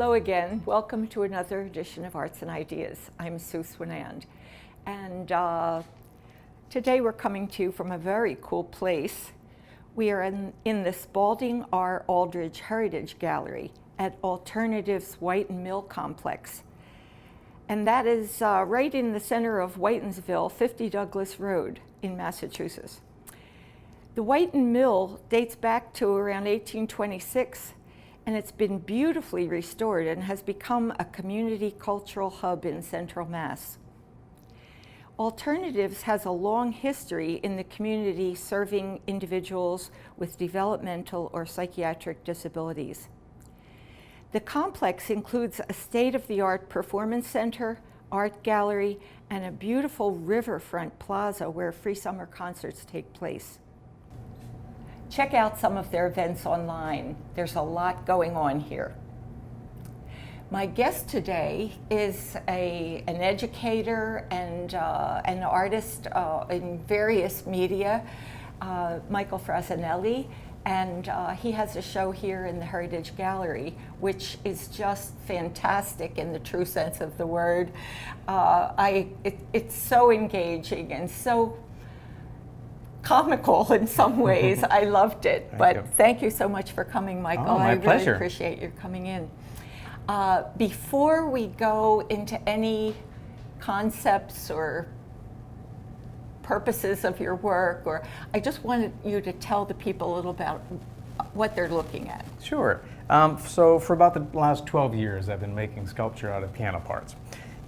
Hello again. Welcome to another edition of Arts and Ideas. I'm Sue Swinand. And today we're coming to you from a very cool place. We are in the Spaulding R Aldridge Heritage Gallery at Alternative's Whitinsville complex. And that is right in the center of Whitinsville, 50 Douglas Road in Massachusetts. The Whiten Mill dates back to around 1826, and it's been beautifully restored and has become a community cultural hub in Central Mass. Alternatives has a long history in the community serving individuals with developmental or psychiatric disabilities. The complex includes a state-of-the-art performance center, art gallery, and a beautiful riverfront plaza where free summer concerts take place. Check out some of their events online. There's a lot going on here. My guest today is an educator and an artist in various media, Michael Frassinelli, and he has a show here in the Heritage Gallery, which is just fantastic in the true sense of the word. It's so engaging and so comical in some ways. I loved it. Thank you so much for coming, Michael. My pleasure. I really appreciate your coming in. Before we go into any concepts or purposes of your work, I just wanted you to tell the people a little about what they're looking at. Sure. So for about the last 12 years, I've been making sculpture out of piano parts.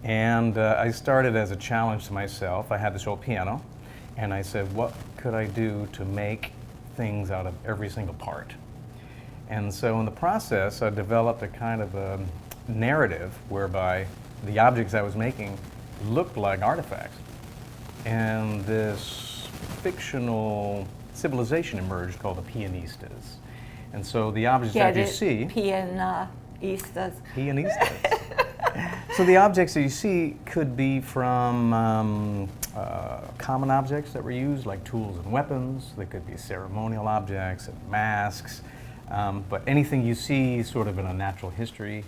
And I started as a challenge to myself. I had this old piano, and I said, what could I do to make things out of every single part? And so in the process, I developed a kind of a narrative whereby the objects I was making looked like artifacts. And this fictional civilization emerged called the pianistas. And so the objects that you see... Pianistas. Pianistas. So the objects that you see could be from common objects that were used, like tools and weapons. They could be ceremonial objects and masks. But anything you see sort of in a natural history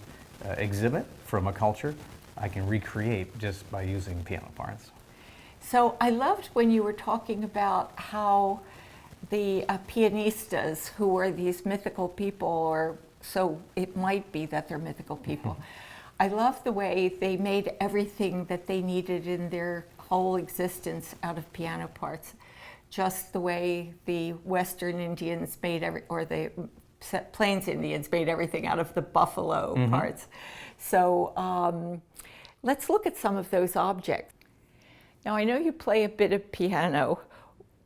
exhibit from a culture, I can recreate just by using piano parts. So I loved when you were talking about how the pianistas, who were these mythical people, or so it might be that they're mythical people. I love the way they made everything that they needed in their whole existence out of piano parts, just the way the Western Indians made or the Plains Indians made everything out of the buffalo parts. So let's look at some of those objects. Now I know you play a bit of piano.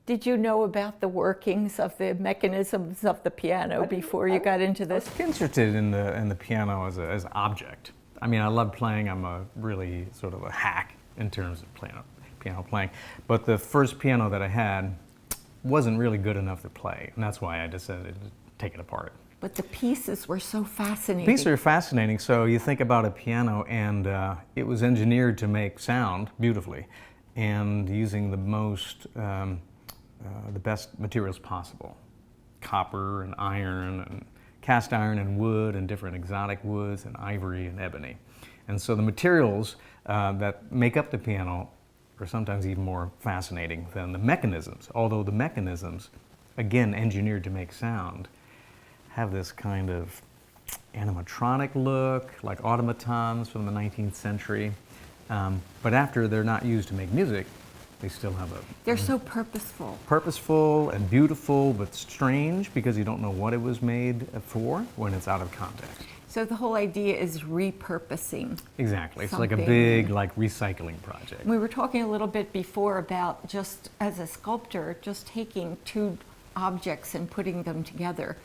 Did you know about the workings of the mechanisms of the piano before you got into this? I was interested in the piano as an object. I mean, I love playing. I'm a really sort of a hack in terms of piano playing. But the first piano that I had wasn't really good enough to play, and that's why I decided to take it apart. But the pieces were so fascinating. The pieces are fascinating. So you think about a piano, and it was engineered to make sound beautifully, and using the best materials possible: copper and iron and cast iron and wood and different exotic woods and ivory and ebony. And so the materials that make up the piano are sometimes even more fascinating than the mechanisms, although the mechanisms, again engineered to make sound, have this kind of animatronic look, like automatons from the 19th century. But after they're not used to make music, they still have a... They're so purposeful. Purposeful and beautiful, but strange because you don't know what it was made for when it's out of context. So the whole idea is repurposing. Exactly. It's something. like a big recycling project. We were talking a little bit before about just as a sculptor, just taking two objects and putting them together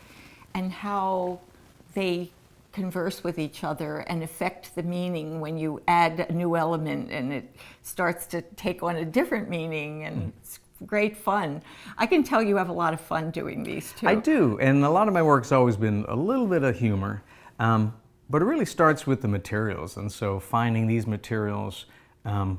and how they converse with each other and affect the meaning when you add a new element and it starts to take on a different meaning, and it's great fun. I can tell you have a lot of fun doing these too. I do, and a lot of my work's always been a little bit of humor, but it really starts with the materials, and so finding these materials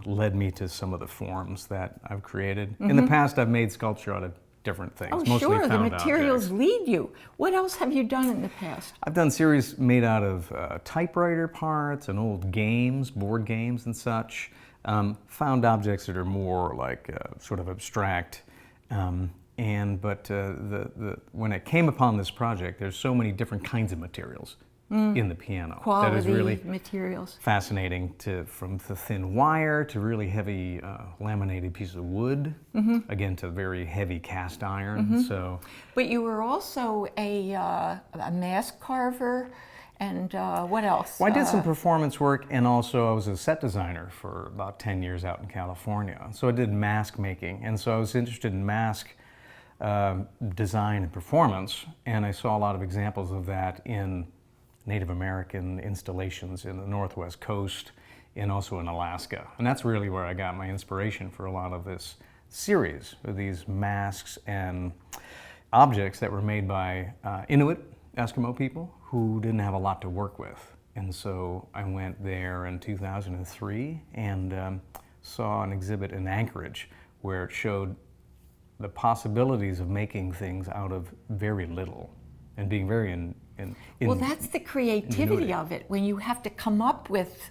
led me to some of the forms that I've created. In the past, I've made sculpture out of different things. Oh, mostly sure, the found materials objects. lead you. What else have you done in the past? I've done series made out of typewriter parts and old games, board games and such. Found objects that are more like sort of abstract. When I came upon this project, there's so many different kinds of materials in the piano. Quality that is really materials. fascinating, from the thin wire to really heavy laminated piece of wood, again to very heavy cast iron. So, But you were also a mask carver, and what else? well, I did some performance work, and also I was a set designer for about 10 years out in California. So I did mask making, and so I was interested in mask design and performance, and I saw a lot of examples of that in Native American installations in the Northwest Coast and also in Alaska. And that's really where I got my inspiration for a lot of this series of these masks and objects that were made by Inuit Eskimo people who didn't have a lot to work with. And so I went there in 2003 and saw an exhibit in Anchorage where it showed the possibilities of making things out of very little and being very well, that's the creativity ingenuity. of it, when you have to come up with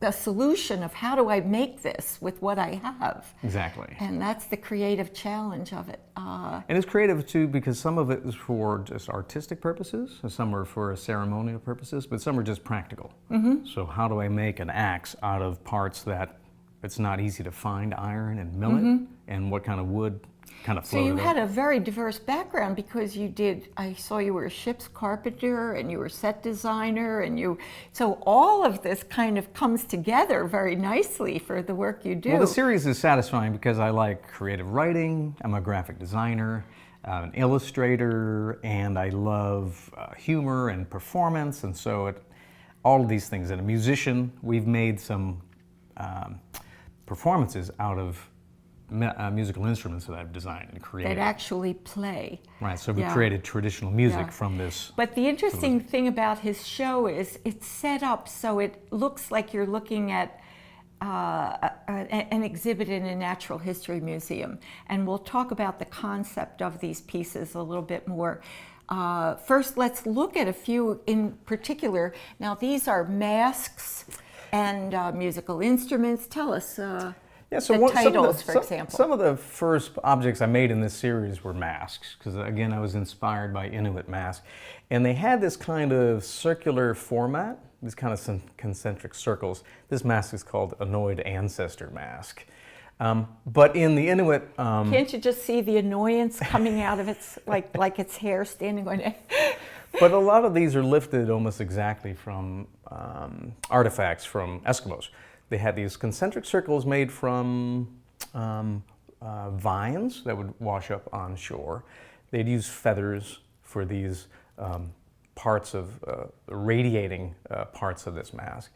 a solution of how do I make this with what I have. Exactly. And that's the creative challenge of it. And it's creative too because some of it is for just artistic purposes, and some are for ceremonial purposes, but some are just practical. So how do I make an axe out of parts that it's not easy to find iron and mill it, and what kind of wood kind of So floated you up? had a very diverse background because I saw you were a ship's carpenter and you were a set designer so all of this kind of comes together very nicely for the work you do. Well, the series is satisfying because I like creative writing, I'm a graphic designer, an illustrator, and I love humor and performance, and so all of these things. And a musician, we've made some performances out of musical instruments that I've designed and created. That actually play. Right, so we created traditional music Yeah. from this. But the interesting thing about his show is it's set up so it looks like you're looking at an exhibit in a natural history museum. And we'll talk about the concept of these pieces a little bit more. First, let's look at a few in particular. Now, these are masks and musical instruments. Tell us Yeah, so the titles, for example. Some of the first objects I made in this series were masks, because again, I was inspired by Inuit masks. And they had this kind of circular format, these kind of concentric circles. This mask is called Annoyed Ancestor Mask. But in the Inuit... Can't you just see the annoyance coming out of its, like its hair standing going... But a lot of these are lifted almost exactly from artifacts from Eskimos. They had these concentric circles made from vines that would wash up on shore. They'd use feathers for these parts of radiating parts of this mask.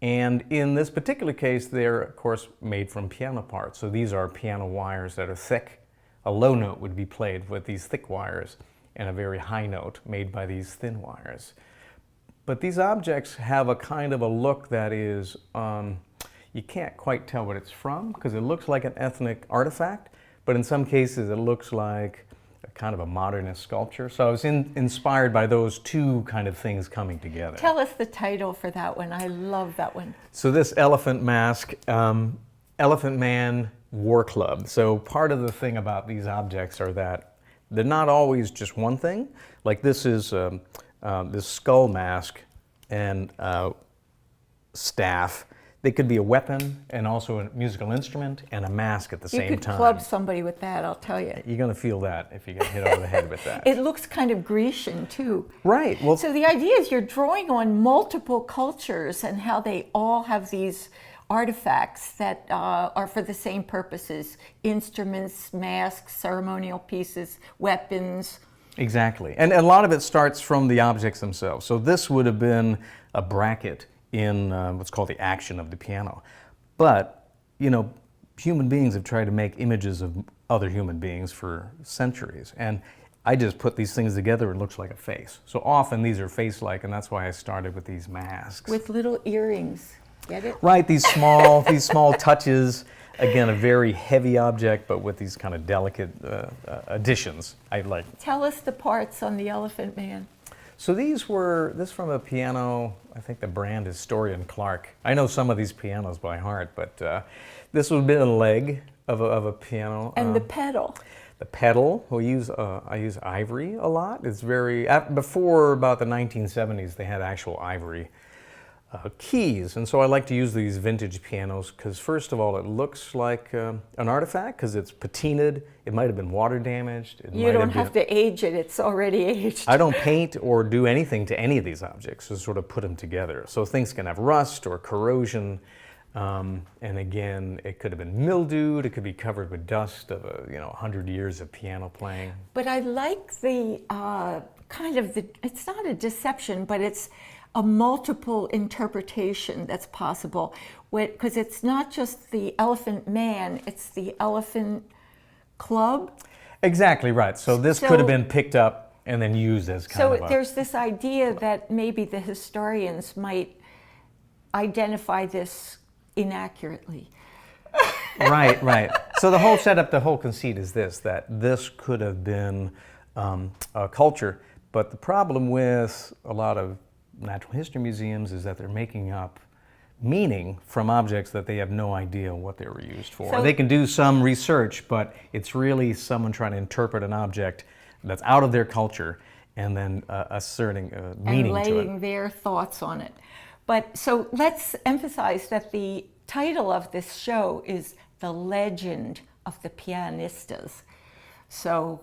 And in this particular case, they're of course made from piano parts. So these are piano wires that are thick. A low note would be played with these thick wires, and a very high note made by these thin wires. But these objects have a kind of a look that is, you can't quite tell what it's from because it looks like an ethnic artifact, but in some cases it looks like a kind of a modernist sculpture. So I was inspired by those two kind of things coming together. Tell us the title for that one. I love that one. So this elephant mask, Elephant Man War Club. So part of the thing about these objects are that they're not always just one thing. Like this is this skull mask and staff. They could be a weapon and also a musical instrument and a mask at the same time. You could club somebody with that, I'll tell you. You're going to feel that if you get hit over the head with that. It looks kind of Grecian too. Right. Well, so the idea is you're drawing on multiple cultures and how they all have these artifacts that are for the same purposes: instruments, masks, ceremonial pieces, weapons. Exactly. And a lot of it starts from the objects themselves. So this would have been a bracket in what's called the action of the piano. But, you know, human beings have tried to make images of other human beings for centuries. And I just put these things together, it looks like a face. So often these are face-like, and that's why I started with these masks. With little earrings. Get it? Right, these small touches. Again, a very heavy object, but with these kind of delicate additions. I like. Tell us the parts on the Elephant Man. So this from a piano, I think the brand is Story & Clark. I know some of these pianos by heart, but this would have been a leg of a piano. And the pedal. The pedal, I use ivory a lot. It's before about the 1970s, they had actual ivory keys, and so I like to use these vintage pianos because first of all it looks like an artifact because it's patinaed. It might have been water damaged. You don't have to age it, it's already aged. I don't paint or do anything to any of these objects to sort of put them together. So things can have rust or corrosion, and again it could have been mildewed, it could be covered with dust of 100 years of piano playing. But I like the it's not a deception, but it's a multiple interpretation that's possible, because it's not just the Elephant Man, it's the Elephant Club. Exactly right. So this could have been picked up and then used as kind of So there's this idea that maybe the historians might identify this inaccurately. Right. So the whole setup, the whole conceit is that this could have been a culture, but the problem with a lot of natural history museums is that they're making up meaning from objects that they have no idea what they were used for. So they can do some research, but it's really someone trying to interpret an object that's out of their culture and then asserting meaning to it. And laying their thoughts on it. But so let's emphasize that the title of this show is The Legend of the Pianistas. So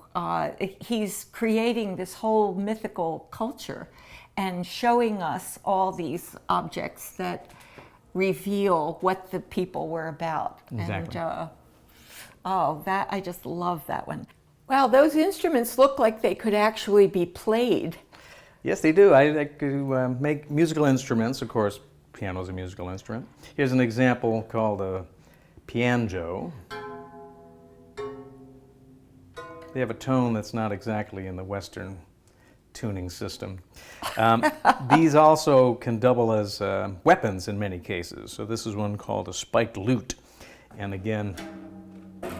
he's creating this whole mythical culture and showing us all these objects that reveal what the people were about. Exactly. And I just love that one. Well, those instruments look like they could actually be played. Yes, they do. I like to make musical instruments. Of course, piano is a musical instrument. Here's an example called a pianjo. They have a tone that's not exactly in the Western tuning system. These also can double as weapons in many cases. So this is one called a spiked lute. And again, the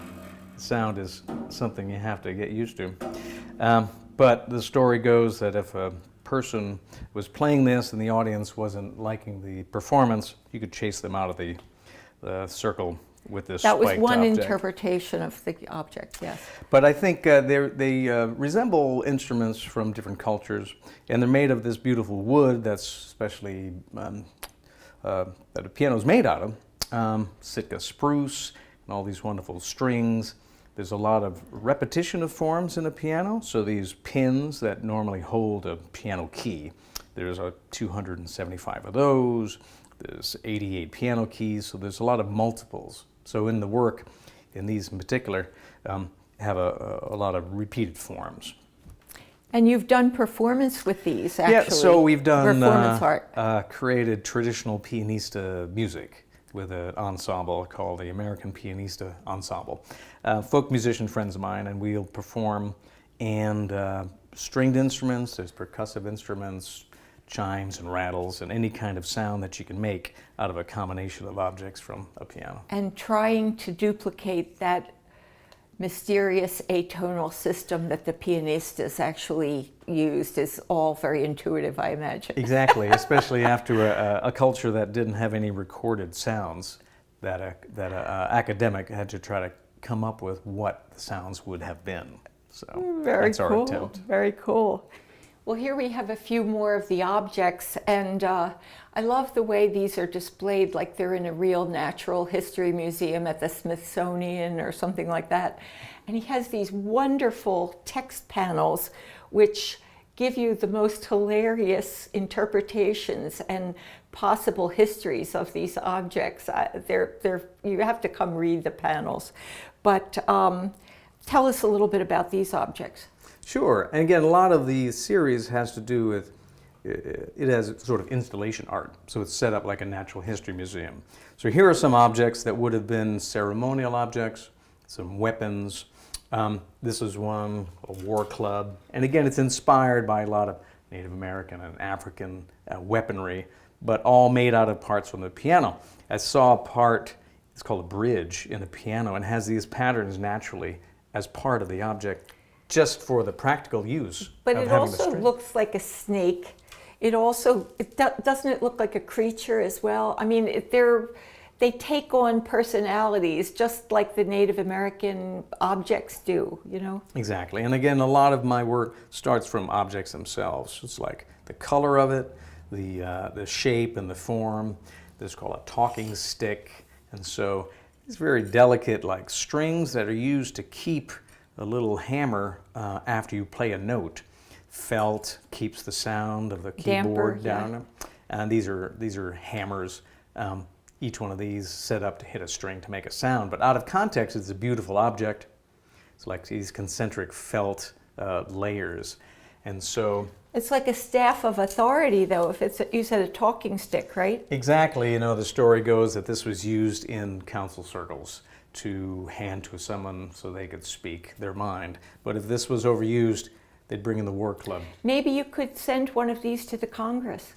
sound is something you have to get used to. But the story goes that if a person was playing this and the audience wasn't liking the performance, you could chase them out of the circle with this spiked object. That was one interpretation of the object, yes. But I think they resemble instruments from different cultures, and they're made of this beautiful wood that's especially that a piano is made out of, Sitka spruce, and all these wonderful strings. There's a lot of repetition of forms in a piano, so these pins that normally hold a piano key, there's 275 of those. There's 88 piano keys, so there's a lot of multiples. So in the work, in these in particular, have a lot of repeated forms. And you've done performance with these, actually. Yeah, so we've done performance art. Created traditional pianista music with an ensemble called the American Pianista Ensemble. Folk musician friends of mine, and we'll perform and stringed instruments, there's percussive instruments, chimes and rattles, and any kind of sound that you can make out of a combination of objects from a piano. And trying to duplicate that mysterious atonal system that the pianistas actually used is all very intuitive, I imagine. Exactly, especially after a culture that didn't have any recorded sounds, that an academic had to try to come up with what the sounds would have been. So that's our attempt. Very cool. Well, here we have a few more of the objects, and I love the way these are displayed like they're in a real natural history museum at the Smithsonian or something like that. And he has these wonderful text panels which give you the most hilarious interpretations and possible histories of these objects. You have to come read the panels. But tell us a little bit about these objects. Sure, and again, a lot of the series has to do with, it has sort of installation art, so it's set up like a natural history museum. So here are some objects that would have been ceremonial objects, some weapons. This is one, a war club, and again, it's inspired by a lot of Native American and African weaponry, but all made out of parts from the piano. I saw a part, it's called a bridge in the piano, and has these patterns naturally as part of the object, just for the practical use. But of it having the also string. looks like a snake. Doesn't it look like a creature as well? I mean, they take on personalities just like the Native American objects do, you know? Exactly. And again, a lot of my work starts from objects themselves. It's like the color of it, the shape and the form. This is called a talking stick. And so it's very delicate, like strings that are used to keep a little hammer after you play a note. Felt keeps the sound of the keyboard down. Yeah. And these are hammers. Each one of these set up to hit a string to make a sound. But out of context, it's a beautiful object. It's like these concentric felt layers. And so It's like a staff of authority, though, if you said a talking stick, right? exactly, you know, the story goes that this was used in council circles to hand to someone so they could speak their mind. But if this was overused, they'd bring in the war club. Maybe you could send one of these to the Congress.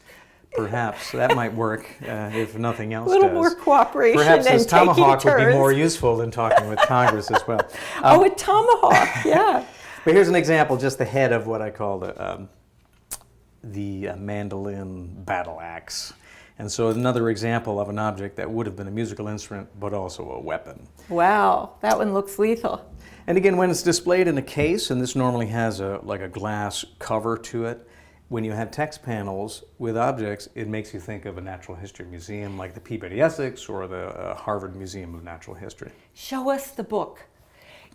Perhaps that might work if nothing else A little does. more cooperation Perhaps and this taking tomahawk would be turns. more useful than talking with Congress as well. Oh, a tomahawk, yeah. But here's an example, just the head of what I call the mandolin battle axe. And so another example of an object that would have been a musical instrument, but also a weapon. Wow, that one looks lethal. And again, when it's displayed in a case, and this normally has like a glass cover to it, when you have text panels with objects, it makes you think of a natural history museum like the Peabody Essex or the Harvard Museum of Natural History. Show us the book.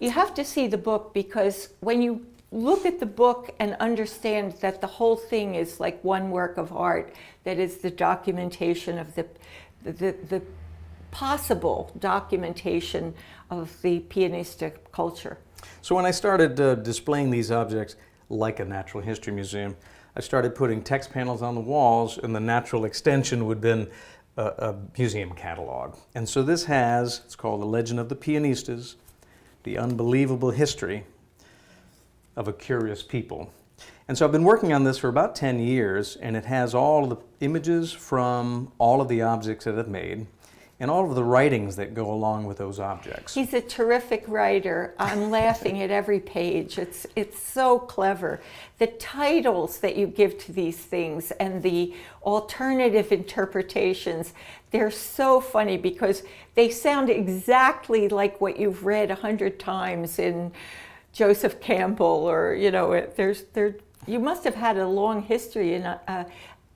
You have to see the book, because when you look at the book and understand that the whole thing is like one work of art, that is the documentation of the possible documentation of the pianista culture. So when I started displaying these objects like a natural history museum, I started putting text panels on the walls, and the natural extension would have been a museum catalog. And so this has, it's called The Legend of the Pianistas, the unbelievable history of a curious people. And so I've been working on this for about 10 years, and it has all the images from all of the objects that I've made, and all of the writings that go along with those objects. He's a terrific writer. I'm laughing at every page. It's so clever. The titles that you give to these things and the alternative interpretations, they're so funny because they sound exactly like what you've read 100 times in Joseph Campbell, or, you know, you must have had a long history in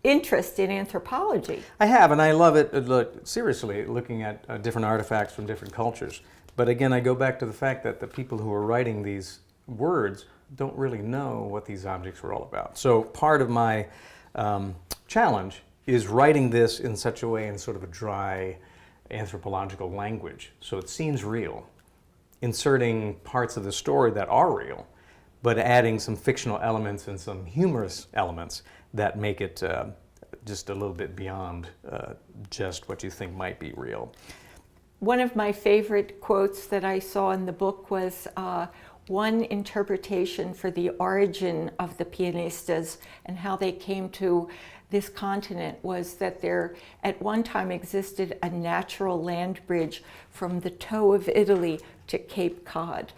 interest in anthropology. I have, and I love it, seriously, looking at different artifacts from different cultures. But again, I go back to the fact that the people who are writing these words don't really know what these objects were all about. So part of my challenge is writing this in such a way, in sort of a dry anthropological language, so it seems real. Inserting parts of the story that are real, but adding some fictional elements and some humorous elements that make it just a little bit beyond just what you think might be real. One of my favorite quotes that I saw in the book was one interpretation for the origin of the pianistas and how they came to this continent was that there at one time existed a natural land bridge from the toe of Italy to Cape Cod.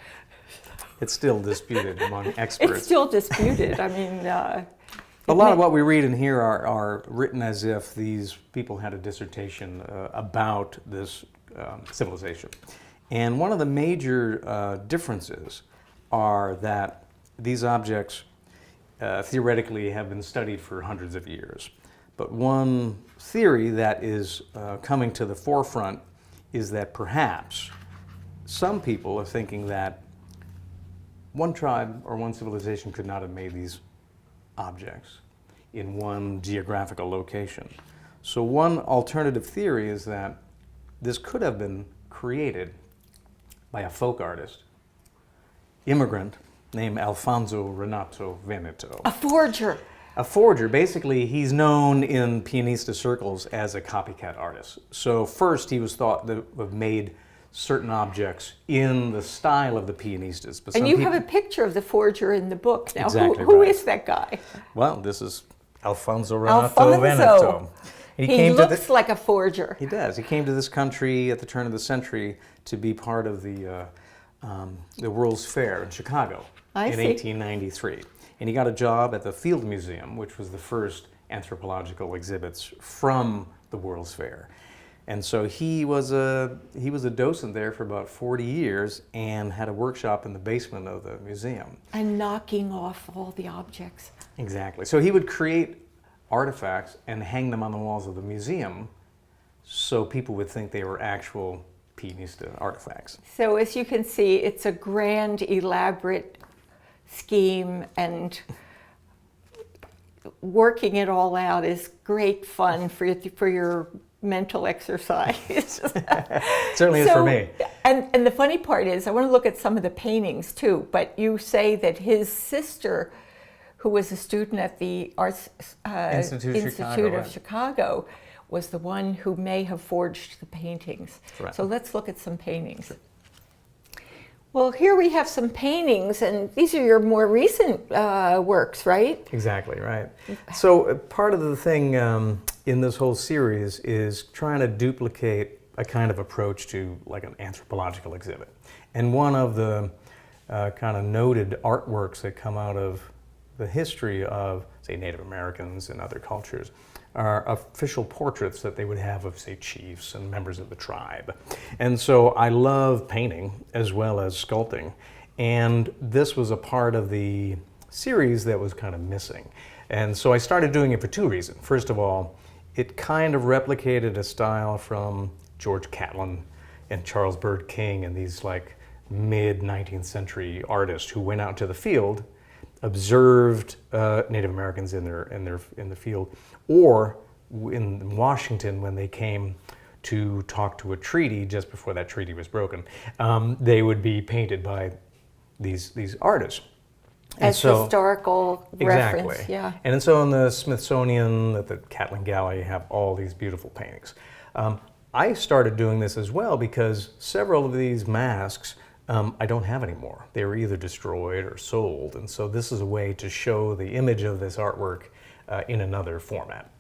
It's still disputed among experts. It's still disputed. I mean, a lot of what we read in here are written as if these people had a dissertation about this civilization. And one of the major differences are that these objects theoretically have been studied for hundreds of years. But one theory that is coming to the forefront is that perhaps some people are thinking that one tribe or one civilization could not have made these objects in one geographical location. So one alternative theory is that this could have been created by a folk artist, immigrant, named Alfonso Renato Veneto. a forger. A forger. Basically, he's known in pianista circles as a copycat artist. So first he was thought to have made certain objects in the style of the pianistas. But And some you people, have a picture of the forger in the book. Now, Exactly who right. is that guy? Well, this is Alfonso Renato Alfonso. Veneto. He looks like a forger. He does. He came to this country at the turn of the century to be part of the World's Fair in Chicago in 1893. And he got a job at the Field Museum, which was the first anthropological exhibits from the World's Fair. And so he was a docent there for about 40 years and had a workshop in the basement of the museum. And knocking off all the objects. Exactly. So he would create artifacts and hang them on the walls of the museum so people would think they were actual Pianista artifacts. So as you can see, it's a grand, elaborate scheme, and working it all out is great fun for your mental exercise. Certainly is for me. And the funny part is, I want to look at some of the paintings too, but you say that his sister, who was a student at the Arts Institute of Chicago, was the one who may have forged the paintings. Right. So let's look at some paintings. Sure. Well, here we have some paintings, and these are your more recent works, right? Exactly, right. So part of the thing in this whole series is trying to duplicate a kind of approach to like an anthropological exhibit. And one of the kind of noted artworks that come out of the history of, say, Native Americans and other cultures are official portraits that they would have of, say, chiefs and members of the tribe. And so I love painting as well as sculpting. And this was a part of the series that was kind of missing. And so I started doing it for two reasons. First of all, it kind of replicated a style from George Catlin and Charles Bird King and these like mid-19th century artists who went out to the field, observed Native Americans in the field, or in Washington when they came to talk to a treaty just before that treaty was broken, they would be painted by these artists. As historical exactly. reference, yeah. And so in the Smithsonian, at the Catlin Gallery, you have all these beautiful paintings. I started doing this as well because several of these masks I don't have anymore. They were either destroyed or sold, and so this is a way to show the image of this artwork in another format.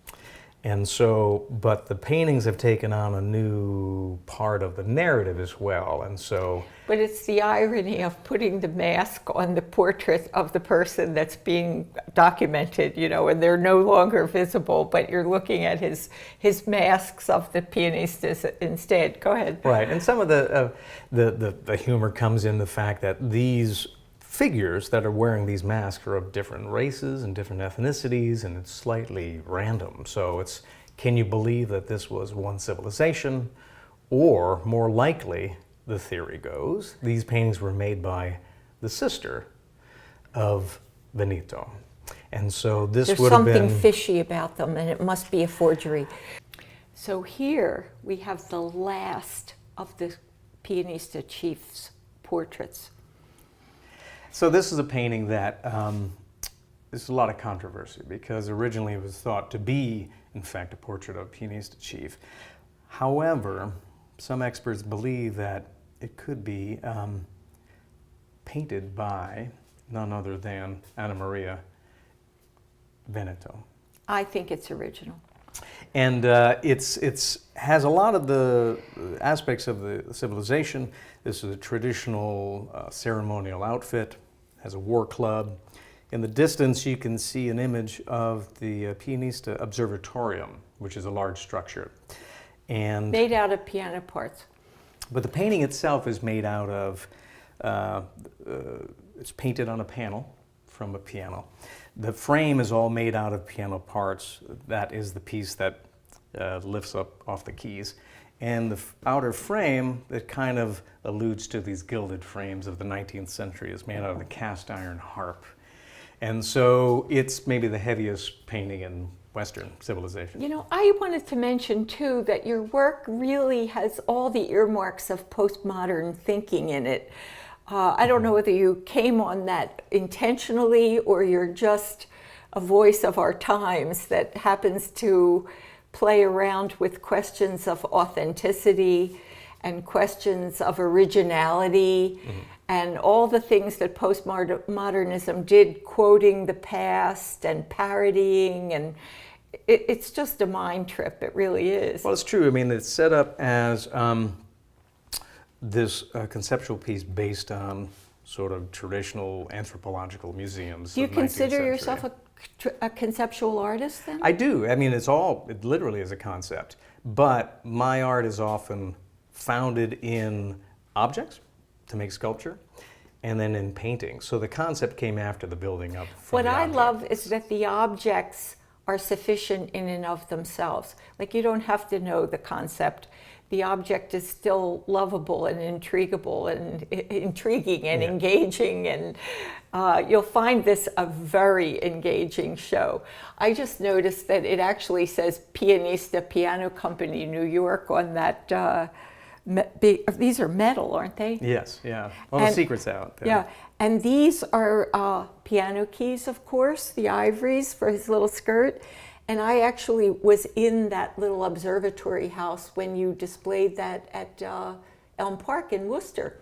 And so, but the paintings have taken on a new part of the narrative as well, and so... But it's the irony of putting the mask on the portrait of the person that's being documented, you know, and they're no longer visible, but you're looking at his masks of the pianistas instead. Go ahead. Right, and some of the humor comes in the fact that these figures that are wearing these masks are of different races and different ethnicities, and it's slightly random. So it's, can you believe that this was one civilization? Or more likely, the theory goes, these paintings were made by the sister of Benito. And so this would have been... There's something fishy about them, and it must be a forgery. So here we have the last of the Pianista chief's portraits. So this is a painting that there's a lot of controversy because originally it was thought to be, in fact, a portrait of a Pianista chief. However, some experts believe that it could be painted by none other than Anna Maria Veneto. I think it's original. And it's has a lot of the aspects of the civilization. This is a traditional ceremonial outfit, has a war club. In the distance, you can see an image of the Pianista Observatorium, which is a large structure. And made out of piano parts. But the painting itself is made out of, it's painted on a panel from a piano. The frame is all made out of piano parts. That is the piece that lifts up off the keys. And the outer frame that kind of alludes to these gilded frames of the 19th century is made out of the cast iron harp. And so it's maybe the heaviest painting in Western civilization. You know, I wanted to mention too that your work really has all the earmarks of postmodern thinking in it. I don't know whether you came on that intentionally or you're just a voice of our times that happens to play around with questions of authenticity and questions of originality and all the things that postmodernism did, quoting the past and parodying and it's just a mind trip. It really is. Well, it's true. I mean, it's set up as this conceptual piece based on sort of traditional anthropological museums. Do you of the 19th consider century. yourself a conceptual artist then? I do. I mean, it literally is a concept. But my art is often founded in objects to make sculpture, and then in painting. So the concept came after the building up. What I love is that the objects are sufficient in and of themselves. Like, you don't have to know the concept. The object is still lovable and intriguable and intriguing and engaging, and you'll find this a very engaging show. I just noticed that it actually says Pianista Piano Company, New York on that. These are metal, aren't they? Yes, yeah. Well, the secret's out. Yeah, and these are piano keys, of course, the ivories for his little skirt. And I actually was in that little observatory house when you displayed that at Elm Park in Worcester.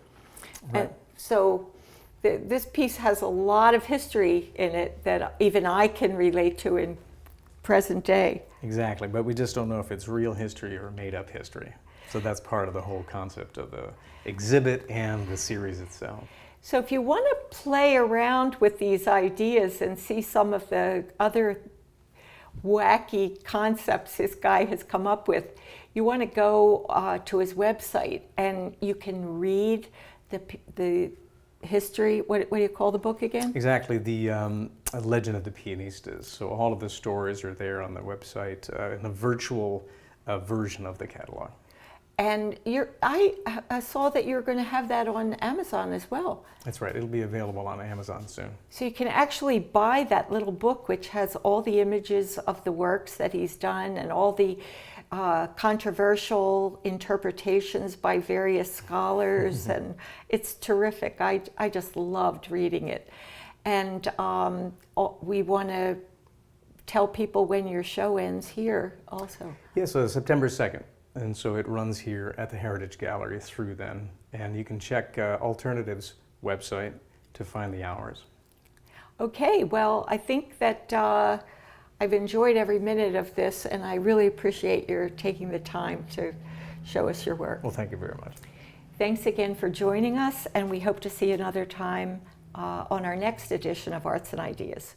Right. And so this piece has a lot of history in it that even I can relate to in present day. Exactly, but we just don't know if it's real history or made up history. So that's part of the whole concept of the exhibit and the series itself. So if you want to play around with these ideas and see some of the other wacky concepts this guy has come up with, you want to go to his website and you can read the history. What do you call the book again? Exactly, the Legend of the Pianistas. So all of the stories are there on the website in a virtual version of the catalog. And I saw that you're going to have that on Amazon as well. That's right. It'll be available on Amazon soon. So you can actually buy that little book, which has all the images of the works that he's done and all the controversial interpretations by various scholars. And it's terrific. I just loved reading it. And we want to tell people when your show ends here also. Yeah, so September 2nd. And so it runs here at the Heritage Gallery through then. And you can check Alternative's website to find the hours. Okay, well, I think that I've enjoyed every minute of this, and I really appreciate your taking the time to show us your work. Well, thank you very much. Thanks again for joining us, and we hope to see you another time on our next edition of Arts and Ideas.